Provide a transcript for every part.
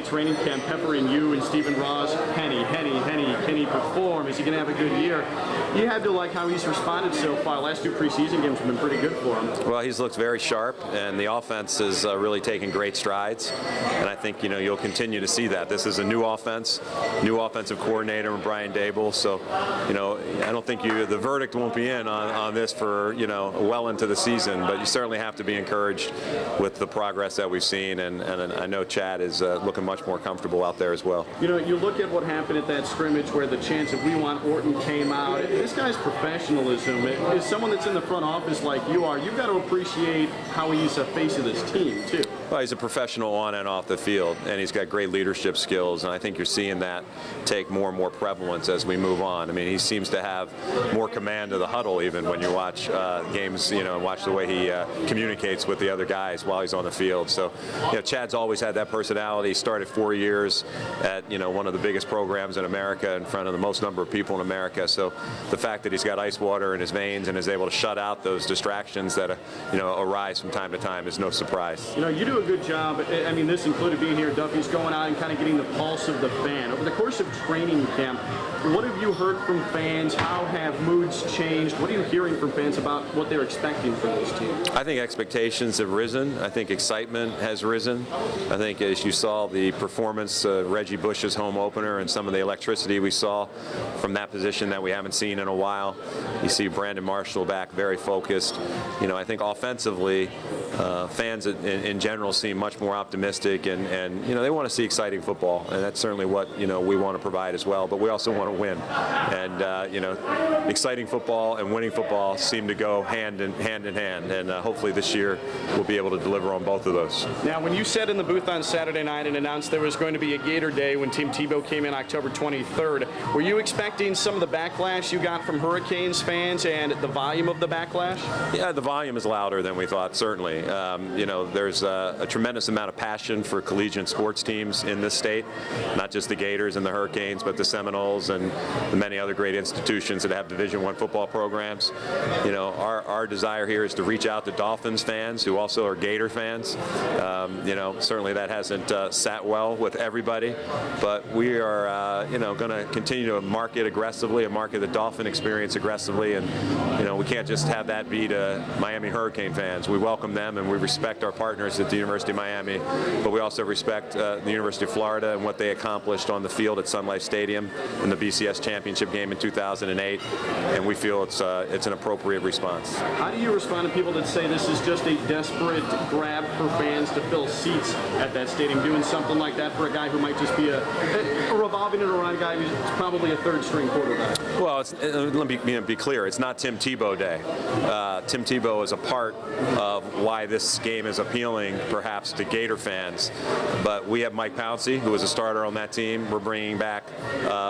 Training camp, peppering you and Stephen Ross, Henne, can he perform? Is he going to have a good year? You had to like how he's responded so far. Last two preseason games have been pretty good for him. Well, he's looked very sharp, and the offense is really taking great strides. And I think you'll continue to see that. This is a new offense, new offensive coordinator, Brian Dable. So I don't think the verdict won't be in on this for well into the season. But you certainly have to be encouraged with the progress that we've seen, and I know Chad is looking much more comfortable out there as well. You look at what happened at that scrimmage where the chants of "We Want Orton" came out. This guy's professionalism is someone that's in the front office like you are. You've got to appreciate how he's a face of this team too. Well, he's a professional on and off the field, and he's got great leadership skills, and I think you're seeing that take more and more prevalence as we move on. I mean, he seems to have more command of the huddle even when you watch games, and watch the way he communicates with the other guys while he's on the field. So, Chad's always had that personality. He started 4 years at, one of the biggest programs in America in front of the most number of people in America. So the fact that he's got ice water in his veins and is able to shut out those distractions that, arise from time to time is no surprise. You do a good job. I mean, this included being here. Duffy's going out and kind of getting the pulse of the fan. Over the course of training camp, what have you heard from fans? How have moods changed? What are you hearing from fans about what they're expecting from this team? I think expectations have risen. I think excitement has risen. I think as you saw the performance of Reggie Bush's home opener and some of the electricity we saw from that position that we haven't seen in a while, you see Brandon Marshall back very focused. I think offensively, fans in general seem much more optimistic, and they want to see exciting football, and that's certainly what we want to provide as well. But we also want to win, and exciting football and winning football seem to go hand in hand, and hopefully this year we'll be able to deliver on both of those. Now, when you sat in the booth on Saturday night and announced there was going to be a Gator Day when Tim Tebow came in October 23rd, were you expecting some of the backlash you got from Hurricanes fans and the volume of the backlash? Yeah, the volume is louder than we thought, certainly. There's a tremendous amount of passion for collegiate sports teams in this state, not just the Gators and the Hurricanes, but the Seminoles and the many other great institutions that have Division I football programs. Our desire here is to reach out to Dolphins fans who also are Gator fans. Certainly that hasn't sat well with everybody, but we are, going to continue to market aggressively and market the Dolphin experience aggressively, and we can't just have that be to Miami Hurricane fans. We welcome them and we respect our partners at the University of Miami, but we also respect the University of Florida and what they accomplished on the field at Sun Life Stadium in the BCS championship game in 2008, and we feel it's an appropriate response. How do you respond to people that say this is just a desperate grab for fans to fill seats at that stadium, doing something like that for a guy who might just be a revolving it around guy who's probably a third-string quarterback? Well, let me be clear. It's not Tim Tebow Day. Tim Tebow is a part of why this game is appealing, perhaps, to Gator fans. But we have Mike Pouncey, who was a starter on that team. We're bringing back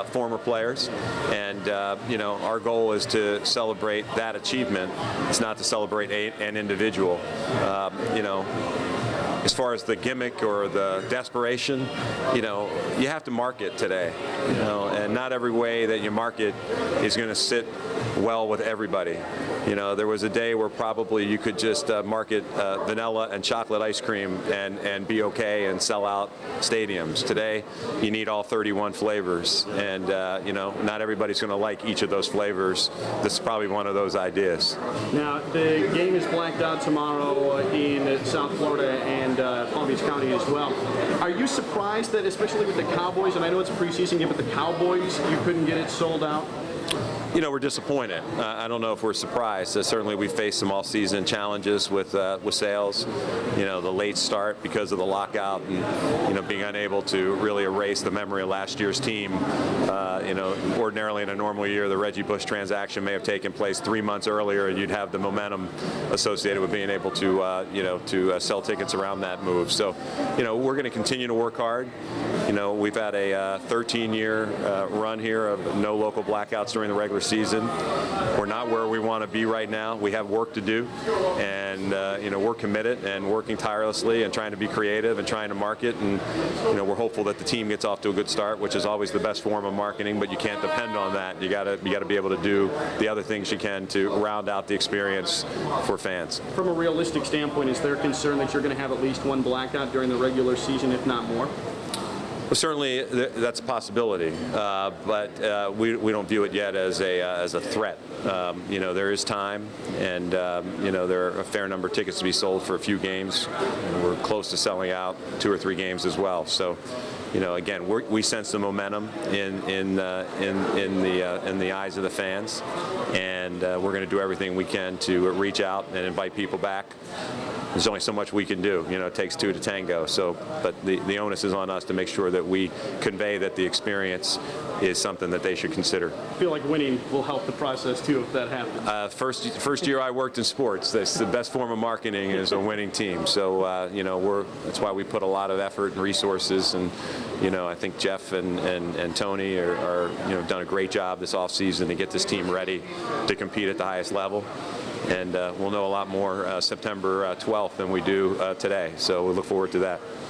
former players, and our goal is to celebrate that achievement. It's not to celebrate an individual. As far as the gimmick or the desperation, you have to market today, and not every way that you market is going to sit well with everybody. There was a day where probably you could just market vanilla and chocolate ice cream and be okay and sell out stadiums. Today, you need all 31 flavors, and not everybody's going to like each of those flavors. This is probably one of those ideas. Now, the game is blacked out tomorrow in South Florida and Palm Beach County as well. Are you surprised that, especially with the Cowboys, and I know it's a preseason game, but the Cowboys, you couldn't get it sold out? We're disappointed. I don't know if we're surprised. Certainly, we faced some all-season challenges with sales. The late start because of the lockout, and being unable to really erase the memory of last year's team. Ordinarily in a normal year, the Reggie Bush transaction may have taken place 3 months earlier, and you'd have the momentum associated with being able to sell tickets around that move. So, we're going to continue to work hard. We've had a 13-year run here of no local blackouts during the regular season. We're not where we want to be right now. We have work to do, and we're committed and working tirelessly and trying to be creative and trying to market, and we're hopeful that the team gets off to a good start, which is always the best form of marketing, but you can't depend on that. You got to be able to do the other things you can to round out the experience for fans. From a realistic standpoint, is there concern that you're going to have at least one blackout during the regular season, if not more? Well, certainly that's a possibility, but we don't view it yet as a threat. There is time, and there are a fair number of tickets to be sold for a few games. We're close to selling out 2 or 3 games as well. So, again, we sense the momentum in the eyes of the fans, and we're going to do everything we can to reach out and invite people back. There's only so much we can do. It takes 2 to tango. So, but the onus is on us to make sure that we convey that the experience is something that they should consider. I feel like winning will help the process too if that happens. First year I worked in sports, that's the best form of marketing is a winning team. So that's why we put a lot of effort and resources, and I think Jeff and Tony are done a great job this offseason to get this team ready to compete at the highest level. And we'll know a lot more September 12th than we do today. So we look forward to that.